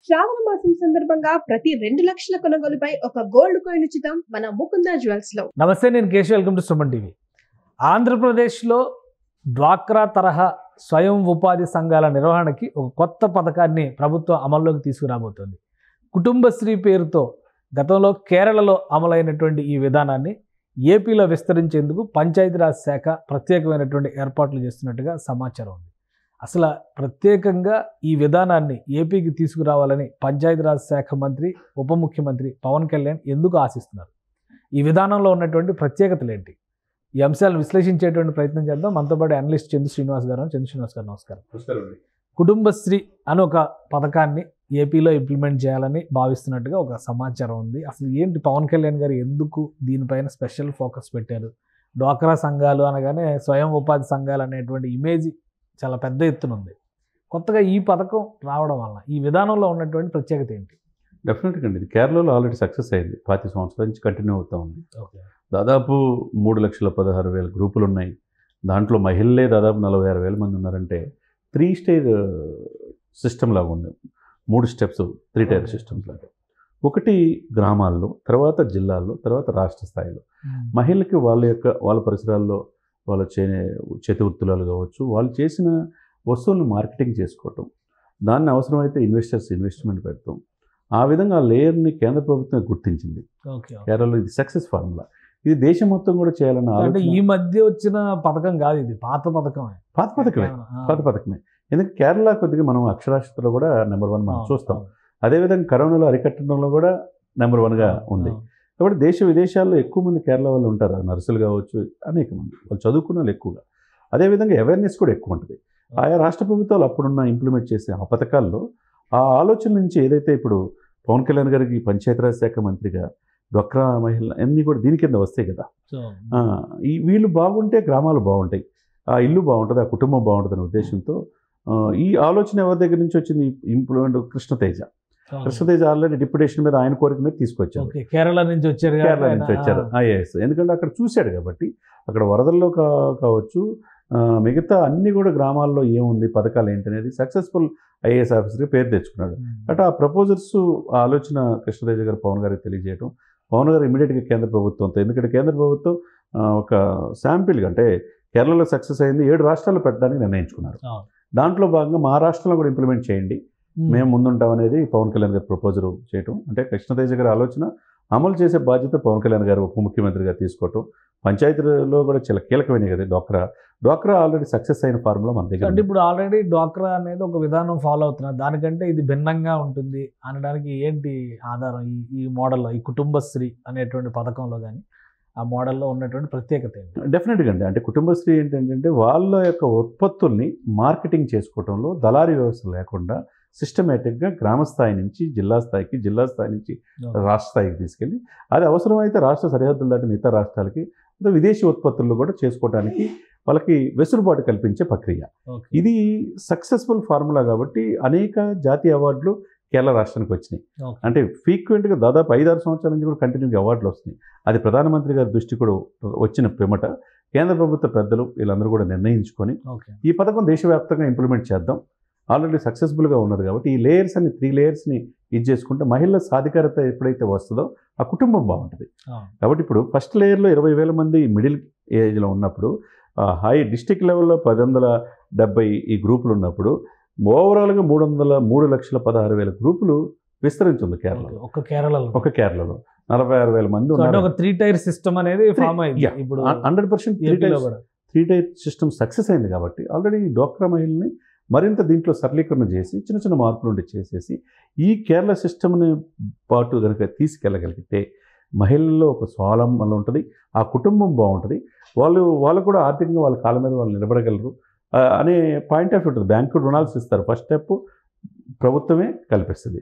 శ్రావణ మాసం సందర్భంగా ప్రతి 2 లక్షల కొనుగోలుపై ఒక గోల్డ్ కాయిన్ ఉచితం మన ముకుంద జ్యువెల్స్ లో. నమస్తే, నేను Keshav. Welcome to Suman TV. ఆంధ్రప్రదేశ్లో డ్వాక్రా తరహా స్వయం ఉపాధి సంఘాల నిర్వహణకి ఒక కొత్త పథకాన్ని ప్రభుత్వం అమల్లోకి తీసుకురాబోతోంది. కుటుంబశ్రీ పేరుతో గతంలో కేరళలో అమలైనటువంటి ఈ విధానాన్ని ఏపీలో విస్తరించేందుకు పంచాయతీరాజ్ శాఖ ప్రత్యేకమైనటువంటి ఏర్పాట్లు చేస్తున్నట్టుగా సమాచారం ఉంది. అసలు ప్రత్యేకంగా ఈ విధానాన్ని ఏపీకి తీసుకురావాలని పంచాయతీరాజ్ శాఖ మంత్రి, ఉప ముఖ్యమంత్రి పవన్ కళ్యాణ్ ఎందుకు ఆశిస్తున్నారు? ఈ విధానంలో ఉన్నటువంటి ప్రత్యేకతలు ఏంటి? ఈ అంశాలను విశ్లేషించేటువంటి ప్రయత్నం చేద్దాం. మనతో పాటు అనలిస్ట్ చందు శ్రీనివాస్ గారు. చందు శ్రీనివాస్ గారు నమస్కారం. కుటుంబశ్రీ అని ఒక పథకాన్ని ఏపీలో ఇంప్లిమెంట్ చేయాలని భావిస్తున్నట్టుగా ఒక సమాచారం ఉంది. అసలు ఏంటి పవన్ కళ్యాణ్ గారు ఎందుకు దీనిపైన స్పెషల్ ఫోకస్ పెట్టారు? డ్వాక్రా సంఘాలు అనగానే స్వయం ఉపాధి సంఘాలు అనేటువంటి ఇమేజ్ చాలా పెద్ద ఎత్తున ఉంది. కొత్తగా ఈ పథకం రావడం వల్ల ఈ విధానంలో ఉన్నటువంటి ప్రత్యేకత ఏంటి? డెఫినెట్గా అండి, ఇది కేరళలో ఆల్రెడీ సక్సెస్ అయింది. 25 సంవత్సరాల నుంచి కంటిన్యూ అవుతూ ఉంది. దాదాపు 3,16,000 గ్రూపులు ఉన్నాయి. దాంట్లో మహిళలే దాదాపు 46,000 మంది ఉన్నారంటే 3 స్టేజ్ సిస్టమ్ లాగా ఉంది. 3 స్టెప్స్, 3 టైర్ సిస్టమ్స్ లాగా. ఒకటి గ్రామాల్లో, తర్వాత జిల్లాల్లో, తర్వాత రాష్ట్ర స్థాయిలో మహిళలకి వాళ్ళ పరిసరాల్లో వాళ్ళ చేతి వృత్తులు కావచ్చు, వాళ్ళు చేసిన వస్తువులను మార్కెటింగ్ చేసుకోవటం, దాన్ని అవసరమైతే ఇన్వెస్ట్మెంట్ పెడతాం. ఆ విధంగా ఆ లేయర్ని కేంద్ర ప్రభుత్వం గుర్తించింది. కేరళలో ఇది సక్సెస్ ఫార్ములా. ఇది దేశం మొత్తం కూడా చేయాలన్న అంటే ఈ మధ్య వచ్చిన పథకం కాదు, ఇది పాత పథకమే. ఎందుకంటే కేరళ కొద్దిగా మనం అక్షరాస్యతలో కూడా నెంబర్ 1 మనం చూస్తాం. అదేవిధంగా కరోనాలో అరికట్టడంలో కూడా నెంబర్ 1గా ఉంది. కాబట్టి దేశ విదేశాల్లో ఎక్కువ మంది కేరళ వాళ్ళు ఉంటారు. నర్సులు కావచ్చు, అనేక మంది వాళ్ళు చదువుకున్న వాళ్ళు ఎక్కువగా. అదేవిధంగా అవేర్నెస్ కూడా ఎక్కువ ఉంటుంది. ఆయా రాష్ట్ర ప్రభుత్వాలు అప్పుడున్న ఇంప్లిమెంట్ చేసే ఆ పథకాల్లో ఆ ఆలోచన నుంచి ఏదైతే ఇప్పుడు పవన్ కళ్యాణ్ గారికి పంచాయతీరాజ్ శాఖ మంత్రిగా డ్వాక్రా మహిళలు అన్నీ కూడా దీని కింద వస్తాయి కదా. వీళ్ళు బాగుంటే గ్రామాలు బాగుంటాయి, ఆ ఇల్లు బాగుంటుంది, ఆ కుటుంబం బాగుంటుంది అనే ఉద్దేశంతో ఈ ఆలోచన ఎవరి దగ్గర నుంచి వచ్చింది? ఇంప్లిమెంట్ కృష్ణతేజ ఆల్రెడీ డిప్యుటేషన్ మీద, ఆయన కోరిక మీద తీసుకొచ్చారు. కేరళ నుంచి వచ్చారు. ఎస్, ఎందుకంటే అక్కడ చూశాడు కాబట్టి. అక్కడ వరదల్లో కావచ్చు, మిగతా అన్ని కూడా గ్రామాల్లో ఏముంది, పథకాలు ఏంటనేది సక్సెస్ఫుల్ ఐఏఎస్ ఆఫీసర్గా పేరు తెచ్చుకున్నాడు. అంటే ఆ ప్రపోజల్స్, ఆ ఆలోచన కృష్ణతేజ గారు పవన్ గారికి తెలియజేయడం, పవన్ గారు ఇమీడియట్గా కేంద్ర ప్రభుత్వంతో, ఎందుకంటే కేంద్ర ప్రభుత్వం ఒక శాంపిల్గా, అంటే కేరళలో సక్సెస్ అయింది, 7 రాష్ట్రాల్లో పెట్టడానికి నిర్ణయించుకున్నారు. దాంట్లో భాగంగా మహారాష్ట్రలో కూడా ఇంప్లిమెంట్ చేయండి, మేము ముందుంటాం అనేది పవన్ కళ్యాణ్ గారు ప్రపోజల్ చేయటం. అంటే కృష్ణతేజ గారి ఆలోచన అమలు చేసే బాధ్యత పవన్ కళ్యాణ్ గారు ఉప ముఖ్యమంత్రిగా తీసుకోవటం. పంచాయతీలో కూడా చాలా కీలకమైనవి కదా. డ్వాక్రా ఆల్రెడీ సక్సెస్ అయిన ఫార్ములా మన దగ్గర. అంటే ఇప్పుడు ఆల్రెడీ డ్వాక్రా అనేది ఒక విధానం ఫాలో అవుతున్నారు, దానికంటే ఇది భిన్నంగా ఉంటుంది అనడానికి ఏంటి ఆధారం? ఈ మోడల్లో, ఈ కుటుంబశ్రీ అనేటువంటి పథకంలో కానీ ఆ మోడల్లో ఉన్నటువంటి ప్రత్యేకత ఏంటి? డెఫినెట్గా అండి, అంటే కుటుంబశ్రీ ఏంటంటే వాళ్ళ యొక్క ఉత్పత్తుల్ని మార్కెటింగ్ చేసుకోవడంలో దళారీ వ్యవస్థ లేకుండా సిస్టమేటిక్గా గ్రామ స్థాయి నుంచి జిల్లా స్థాయికి, జిల్లా స్థాయి నుంచి రాష్ట్ర స్థాయికి తీసుకెళ్ళి, అది అవసరమైతే రాష్ట్ర సరిహద్దులు దాటి మిగతా రాష్ట్రాలకి, విదేశీ ఉత్పత్తుల్లో కూడా చేసుకోవడానికి వాళ్ళకి వెసులుబాటు కల్పించే ప్రక్రియ. ఇది సక్సెస్ఫుల్ ఫార్ములా కాబట్టి అనేక జాతీయ అవార్డులు కేరళ రాష్ట్రానికి వచ్చినాయి. అంటే ఫ్రీక్వెంట్గా దాదాపు 5-6 సంవత్సరాల నుంచి కూడా కంటిన్యూగా అవార్డులు వస్తున్నాయి. అది ప్రధానమంత్రి గారి దృష్టి కూడా వచ్చిన పిమ్మట కేంద్ర ప్రభుత్వ పెద్దలు వీళ్ళందరూ కూడా నిర్ణయించుకొని ఈ పథకం దేశవ్యాప్తంగా ఇంప్లిమెంట్ చేద్దాం, ఆల్రెడీ సక్సెస్ఫుల్గా ఉన్నది కాబట్టి ఈ లేయర్స్ అన్ని 3 లేయర్స్ని ఇది చేసుకుంటే మహిళల సాధికారత ఎప్పుడైతే వస్తుందో ఆ కుటుంబం బాగుంటుంది. కాబట్టి ఇప్పుడు ఫస్ట్ లేయర్లో 20,000 మంది మిడిల్ ఏజ్లో ఉన్నప్పుడు, హై డిస్టిక్ లెవెల్లో 1,070 ఈ గ్రూపులు ఉన్నప్పుడు, ఓవరాల్గా 3,16,000 గ్రూపులు విస్తరించింది కేరళలో. ఒక కేరళలో 46,000 మంది ఉన్నారు. 3 టైర్ సిస్టమ్ అనేది ఫామ్ అయింది. ఇప్పుడు 100% 3 టైర్ సిస్టమ్ సక్సెస్ అయింది కాబట్టి ఆల్రెడీ డ్వాక్రా మహిళల్ని మరింత దీంట్లో సరళీకరణ చేసి చిన్న మార్పులు ఉండి చేసేసి ఈ కేరళ సిస్టమ్ని పాటు కనుక తీసుకెళ్ళగలిగితే మహిళల్లో ఒక స్వావలంబన ఉంటుంది, ఆ కుటుంబం బాగుంటుంది, వాళ్ళు కూడా ఆర్థికంగా వాళ్ళ కాళ్ళ మీద వాళ్ళు నిలబడగలరు అనే పాయింట్ ఆఫ్ వ్యూ ఉంటుంది. బ్యాంకు రుణాలు ఇస్తారు, ఫస్ట్ స్టెప్ ప్రభుత్వమే కల్పిస్తుంది.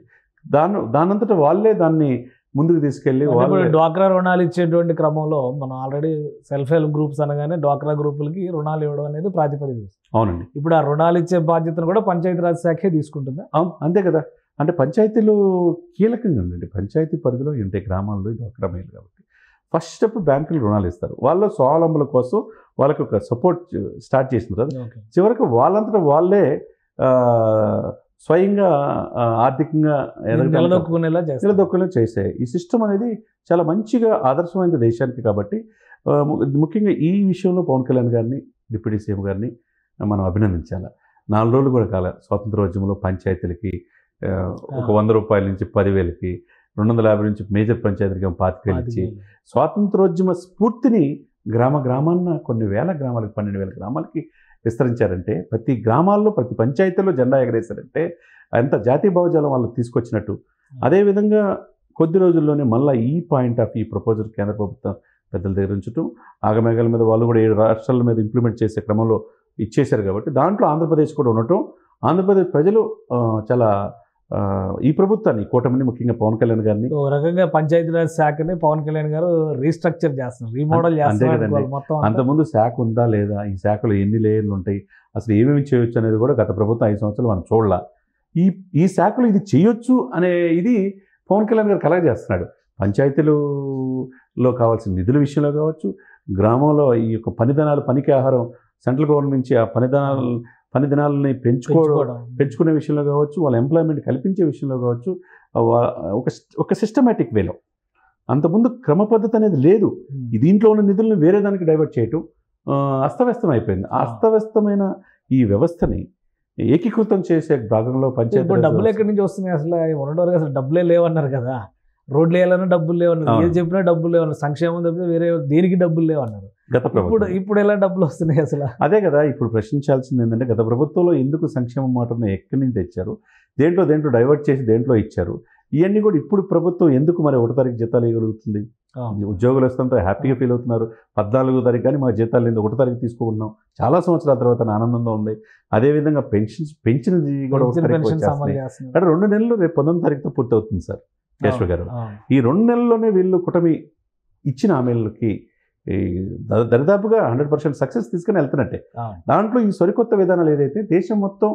దానంతటా వాళ్ళే దాన్ని ముందుకు తీసుకెళ్ళి డ్వాక్రా రుణాలు ఇచ్చేటువంటి క్రమంలో మనం ఆల్రెడీ సెల్ఫ్ హెల్ప్ గ్రూప్స్ అనగానే డ్వాక్రా గ్రూపులకి రుణాలు ఇవ్వడం అనేది ప్రాతిపదిక. అవునండి. ఇప్పుడు ఆ రుణాలు ఇచ్చే బాధ్యతను కూడా పంచాయతీరాజ్ శాఖే తీసుకుంటుందా? అంతే కదా. అంటే పంచాయతీలు కీలకంగా ఉండండి, పంచాయతీ పరిధిలో ఉంటాయి గ్రామాల్లో డ్వాక్రా మహిళలు కాబట్టి ఫస్ట్ స్టెప్ బ్యాంకులు రుణాలు ఇస్తారు. వాళ్ళ స్వావలంబన కోసం వాళ్ళకి ఒక సపోర్ట్ స్టార్ట్ చేసిన తర్వాత చివరికి వాళ్ళంతటా వాళ్ళే స్వయంగా ఆర్థికంగా నిలదొక్కునేలా చేస్తారు. నిలదొక్కునే చేసాయి. ఈ సిస్టమ్ అనేది చాలా మంచిగా ఆదర్శమైంది దేశానికి. కాబట్టి ముఖ్యంగా ఈ విషయంలో పవన్ కళ్యాణ్ గారిని, డిప్యూటీ సీఎం గారిని మనం అభినందించాలి. 4 రోజులు కూడా కాలే స్వాతంత్రోద్యమంలో పంచాయతీలకి ఒక 100 రూపాయల నుంచి 10,000కి, 250 నుంచి మేజర్ పంచాయతీలకి 25,000 ఇచ్చి స్వాతంత్రోద్యమ స్ఫూర్తిని గ్రామాన్న కొన్ని వేల గ్రామాలకి, 12,000 గ్రామాలకి విస్తరించారంటే, ప్రతి గ్రామాల్లో ప్రతి పంచాయతీలో జెండా ఎగరేశారంటే అంత జాతీయ భావజాలం వాళ్ళకి తీసుకొచ్చినట్టు. అదేవిధంగా కొద్ది రోజుల్లోనే మళ్ళీ ఈ పాయింట్ ఆఫ్ ఈ ప్రపోజల్ కేంద్ర ప్రభుత్వం పెద్దల దగ్గర ఉంచడం, ఆగమేఘాల మీద వాళ్ళు కూడా 7 రాష్ట్రాల మీద ఇంప్లిమెంట్ చేసే క్రమంలో ఇచ్చేశారు. కాబట్టి దాంట్లో ఆంధ్రప్రదేశ్ కూడా ఉండటం, ఆంధ్రప్రదేశ్ ప్రజలు చాలా ఈ ప్రభుత్వాన్ని, కూటమిని, ముఖ్యంగా పవన్ కళ్యాణ్ గారిని ఒక రకంగా పంచాయతీరాజ్ శాఖని పవన్ కళ్యాణ్ గారు రీస్ట్రక్చర్ చేస్తున్నారు, రీమోడల్ చేస్తున్నారు మొత్తం. అంతకుముందు శాఖ ఉందా లేదా, ఈ శాఖలో ఎన్ని లేయర్లు ఉంటాయి, అసలు ఏమేమి చేయొచ్చు అనేది కూడా గత ప్రభుత్వం 5 సంవత్సరాలు మనం చూడాల. ఈ శాఖలో ఇది చేయొచ్చు అనే ఇది పవన్ కళ్యాణ్ గారు కలగజేస్తున్నాడు. పంచాయతీలలో కావాల్సిన నిధుల విషయంలో కావచ్చు, గ్రామంలో ఈ యొక్క పనికి ఆహారం సెంట్రల్ గవర్నమెంట్ నుంచి ఆ పని దినాలని పెంచుకునే విషయంలో కావచ్చు, వాళ్ళ ఎంప్లాయ్మెంట్ కల్పించే విషయంలో కావచ్చు, ఒక సిస్టమేటిక్ వేలో. అంతకుముందు క్రమ పద్ధతి అనేది లేదు. దీంట్లో ఉన్న నిధులను వేరే దానికి డైవర్ట్ చేయటం అస్తవ్యస్తం అయిపోయింది. ఆ అస్తవ్యస్తమైన ఈ వ్యవస్థని ఏకీకృతం చేసే భాగంలో పంచాయతీ డబ్బులు ఎక్కడి నుంచి వస్తున్నాయి అసలు? ఉండడం అసలు డబ్బులే లేవన్నారు కదా, రోడ్లు వేయాలన్నా డబ్బులు లేవన్నారు, ఏది చెప్పినా డబ్బులు లేవన్నారు, సంక్షేమం తప్పితే వేరే దేనికి డబ్బులు లేవన్నారు. గత ప్రభుత్వం ఇప్పుడు ఎలా డబ్బులు వస్తున్నాయి అసలు? అదే కదా ఇప్పుడు ప్రశ్నించాల్సింది ఏంటంటే, గత ప్రభుత్వంలో ఎందుకు సంక్షేమ మాటను ఎక్కడి నుంచి తెచ్చారు, దేంట్లో డైవర్ట్ చేసి దేంట్లో ఇచ్చారు, ఇవన్నీ కూడా ఇప్పుడు ప్రభుత్వం ఎందుకు మరి 1వ తారీఖు జీతాలు ఇవ్వగలుగుతుంది? ఉద్యోగులు వస్తుంటే హ్యాపీగా ఫీల్ అవుతున్నారు. 14వ తారీఖు కానీ మా జీతాలు లేదు, 1వ తారీఖు తీసుకుంటున్నాం, చాలా సంవత్సరాల తర్వాత ఆనందంగా ఉంది. అదేవిధంగా పెన్షన్ది కూడా 1వ తారీఖు వచ్చేస్తున్నాయి. అంటే 2 నెలలు రేపు 19వ తారీఖుతో పూర్తి అవుతుంది సార్ కేశవ గారు. ఈ 2 నెలల్లోనే వీళ్ళు కూటమి ఇచ్చిన హామీలకి దరిదాపుగా 100% సక్సెస్ తీసుకుని వెళ్తున్నట్టే. దాంట్లో ఈ సరికొత్త విధానాలు ఏదైతే దేశం మొత్తం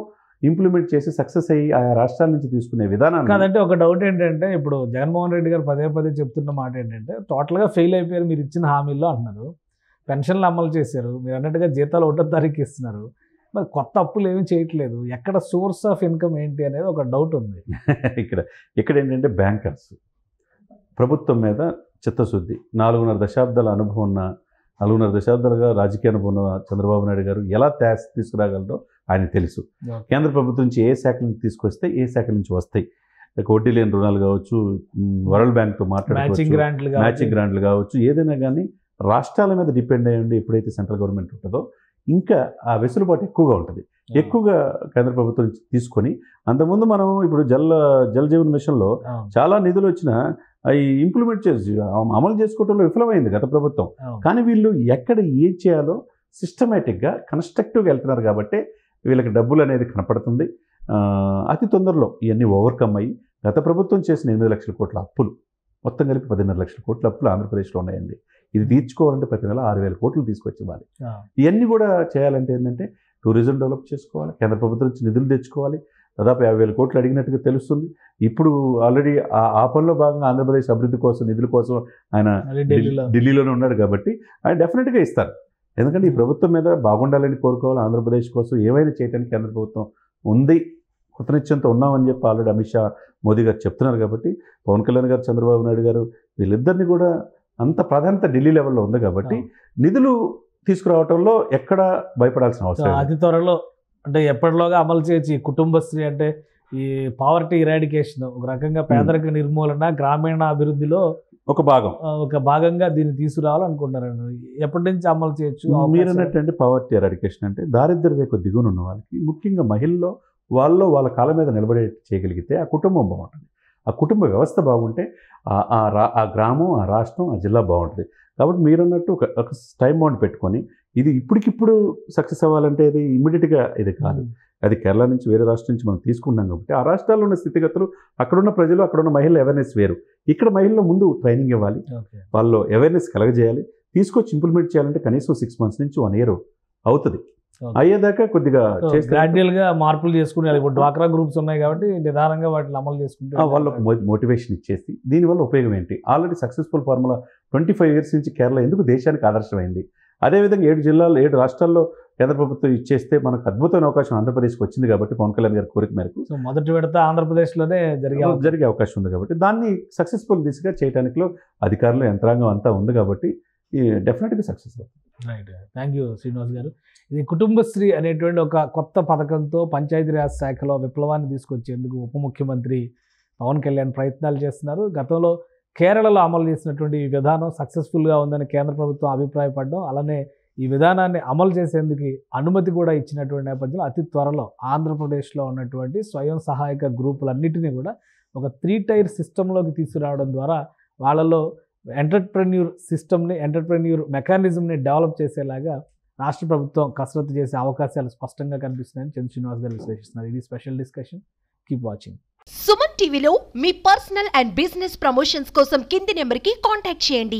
ఇంప్లిమెంట్ చేసి సక్సెస్ అయ్యి ఆయా రాష్ట్రాల నుంచి తీసుకునే విధానం కాదంటే, ఒక డౌట్ ఏంటంటే, ఇప్పుడు జగన్మోహన్ రెడ్డి గారు పదే చెప్తున్న మాట ఏంటంటే, టోటల్గా ఫెయిల్ అయిపోయారు మీరు ఇచ్చిన హామీల్లో అంటున్నారు. పెన్షన్లు అమలు చేశారు, మీరు అన్నట్టుగా జీతాలు 1వ తారీఖు ఇస్తున్నారు, మరి కొత్త అప్పులు ఏమీ చేయట్లేదు. ఎక్కడ సోర్స్ ఆఫ్ ఇన్కమ్ ఏంటి అనేది ఒక డౌట్ ఉంది. ఇక్కడ ఏంటంటే, బ్యాంకర్స్ ప్రభుత్వం మీద చిత్తశుద్ధి, 4.5 దశాబ్దాల అనుభవం ఉన్న, 4.5 దశాబ్దాలుగా రాజకీయ అనుభవం ఉన్న చంద్రబాబు నాయుడు గారు ఎలా తీసుకురాగలరో ఆయన తెలుసు. కేంద్ర ప్రభుత్వం నుంచి ఏ శాఖ నుంచి తీసుకొస్తే ఏ శాఖ నుంచి వస్తాయి, వడ్డీ లేని రుణాలు కావచ్చు, వరల్డ్ బ్యాంక్తో మాట్లాడుకోవచ్చు, మ్యాచింగ్ గ్రాంట్లు కావచ్చు, ఏదైనా కానీ రాష్ట్రాల మీద డిపెండ్ అయ్యి ఉండి ఎప్పుడైతే సెంట్రల్ గవర్నమెంట్ ఉంటుందో ఇంకా ఆ వెసులుబాటు ఎక్కువగా ఉంటుంది. ఎక్కువగా కేంద్ర ప్రభుత్వం తీసుకొని, అంతకుముందు మనం ఇప్పుడు జల్ జీవన్ మిషన్లో చాలా నిధులు వచ్చినా అవి ఇంప్లిమెంట్ చేసి అమలు చేసుకోవడంలో విఫలమైంది గత ప్రభుత్వం. కానీ వీళ్ళు ఎక్కడ ఏం చేయాలో సిస్టమేటిక్గా కన్స్ట్రక్టివ్గా వెళ్తున్నారు కాబట్టి వీళ్ళకి డబ్బులు అనేది కనపడుతుంది. అతి తొందరలో ఇవన్నీ ఓవర్కమ్ అయ్యి గత ప్రభుత్వం చేసిన 8 లక్షల కోట్ల అప్పులు మొత్తం కలిపి 10.5 లక్షల కోట్ల అప్పులు ఆంధ్రప్రదేశ్లో ఉన్నాయండి. ఇది తీర్చుకోవాలంటే ప్రతి నెల 6,000 కోట్లు తీసుకొచ్చి ఇవ్వాలి. ఇవన్నీ కూడా చేయాలంటే ఏంటంటే టూరిజం డెవలప్ చేసుకోవాలి, కేంద్ర ప్రభుత్వం నుంచి నిధులు తెచ్చుకోవాలి. దాదాపు 50,000 కోట్లు అడిగినట్టుగా తెలుస్తుంది. ఇప్పుడు ఆల్రెడీ ఆ పనిలో భాగంగా ఆంధ్రప్రదేశ్ అభివృద్ధి కోసం, నిధుల కోసం ఆయన ఢిల్లీలోనే ఉన్నాడు కాబట్టి ఆయన డెఫినెట్గా ఇస్తారు. ఎందుకంటే ఈ ప్రభుత్వం మీద బాగుండాలని కోరుకోవాలి, ఆంధ్రప్రదేశ్ కోసం ఏమైనా చేయడానికి కేంద్ర ప్రభుత్వం ఉంది, కృతనిశ్చయంతో ఉన్నామని చెప్పి ఆల్రెడీ అమిత్ షా, మోదీ గారు చెప్తున్నారు. కాబట్టి పవన్ కళ్యాణ్ గారు, చంద్రబాబు నాయుడు గారు వీళ్ళిద్దరిని కూడా అంత ప్రాధాన్యత ఢిల్లీ లెవెల్లో ఉంది కాబట్టి నిధులు తీసుకురావడంలో ఎక్కడ భయపడాల్సిన అవసరం. అతి త్వరలో అంటే ఎప్పటిలోగా అమలు చేయొచ్చు. కుటుంబశ్రీ అంటే ఈ పావర్టీ ఇరాడికేషన్, ఒక రకంగా పేదరిక నిర్మూలన, గ్రామీణ అభివృద్ధిలో ఒక భాగంగా దీన్ని తీసుకురావాలనుకుంటున్నారండి. ఎప్పటి నుంచి అమలు చేయొచ్చు? మీరు అన్నట్టు పావర్టీ ఎరాడికేషన్ అంటే దారిద్ర్య రేఖ దిగున ఉన్న వాళ్ళకి, ముఖ్యంగా మహిళల్లో వాళ్ళ కాళ్ళ మీద నిలబడే చేయగలిగితే ఆ కుటుంబం బాగుంటుంది. ఆ కుటుంబ వ్యవస్థ బాగుంటే ఆ గ్రామం, ఆ రాష్ట్రం, ఆ జిల్లా బాగుంటుంది. కాబట్టి మీరు అన్నట్టు ఒక టైం బౌండ్ పెట్టుకొని ఇది ఇప్పటికిప్పుడు సక్సెస్ అవ్వాలంటే ఇది ఇమ్మీడియట్గా ఇది కాదు. అది కేరళ నుంచి వేరే రాష్ట్రం నుంచి మనం తీసుకున్నాం కాబట్టి ఆ రాష్ట్రాల్లో ఉన్న స్థితిగతులు, అక్కడున్న ప్రజలు, అక్కడున్న మహిళల అవేర్నెస్ వేరు. ఇక్కడ మహిళల్లో ముందు ట్రైనింగ్ ఇవ్వాలి, వాళ్ళు అవేర్నెస్ కలగజేయాలి, తీసుకొచ్చి ఇంప్లిమెంట్ చేయాలంటే కనీసం 6 months నుంచి 1 year అవుతుంది. అయ్యేదాకా కొద్దిగా గ్రాడ్యువల్గా మార్పులు చేసుకుని, ఇప్పుడు డ్వాక్రా గ్రూప్స్ ఉన్నాయి కాబట్టి నిదానంగా వాటిని అమలు చేసుకుంటే వాళ్ళకు మోటివేషన్ ఇచ్చేసి దీనివల్ల ఉపయోగం ఏంటి? ఆల్రెడీ సక్సెస్ఫుల్ ఫార్ములా 25 years నుంచి కేరళ ఎందుకు దేశానికి ఆదర్శమైంది? అదేవిధంగా 7 రాష్ట్రాల్లో కేంద్ర ప్రభుత్వం ఇచ్చేస్తే మనకు అద్భుతమైన అవకాశం ఆంధ్రప్రదేశ్కి వచ్చింది కాబట్టి పవన్ కళ్యాణ్ గారి కోరిక మేరకు సో మొదటి విడత ఆంధ్రప్రదేశ్లోనే జరిగే అవకాశం ఉంది కాబట్టి దాన్ని సక్సెస్ఫుల్ దిశగా చేయడానికిలో అధికారులు యంత్రాంగం అంతా ఉంది కాబట్టి డెఫినెట్గా సక్సెస్ అవుతుంది. రైట్, థ్యాంక్ యూ శ్రీనివాస్ గారు. ఇది కుటుంబశ్రీ అనేటువంటి ఒక కొత్త పథకంతో పంచాయతీరాజ్ శాఖలో విప్లవాన్ని తీసుకొచ్చేందుకు ఉప ముఖ్యమంత్రి పవన్ కళ్యాణ్ ప్రయత్నాలు చేస్తున్నారు. గతంలో కేరళలో అమలు చేసినటువంటి ఈ విధానం సక్సెస్ఫుల్గా ఉందని కేంద్ర ప్రభుత్వం అభిప్రాయపడడం, అలానే ఈ విధానాన్ని అమలు చేసేందుకు అనుమతి కూడా ఇచ్చినటువంటి నేపథ్యంలో అతి త్వరలో ఆంధ్రప్రదేశ్లో ఉన్నటువంటి స్వయం సహాయక గ్రూపులన్నిటినీ కూడా ఒక 3 టైర్ సిస్టంలోకి తీసుకురావడం ద్వారా వాళ్ళలో ఎంటర్ప్రెన్యూర్ మెకానిజంని డెవలప్ చేసేలాగా రాష్ట్ర ప్రభుత్వం కసరత్తు చేసే అవకాశాలు స్పష్టంగా కనిపిస్తున్నాయని చంద్ర శ్రీనివాస్ గారు విశ్లేషిస్తున్నారు. ఇది special discussion. Keep watching. Suman టీవీలో మీ పర్సనల్ అండ్ బిజినెస్ ప్రమోషన్స్ కోసం కింది నెంబర్కి కాంటాక్ట్ చేయండి.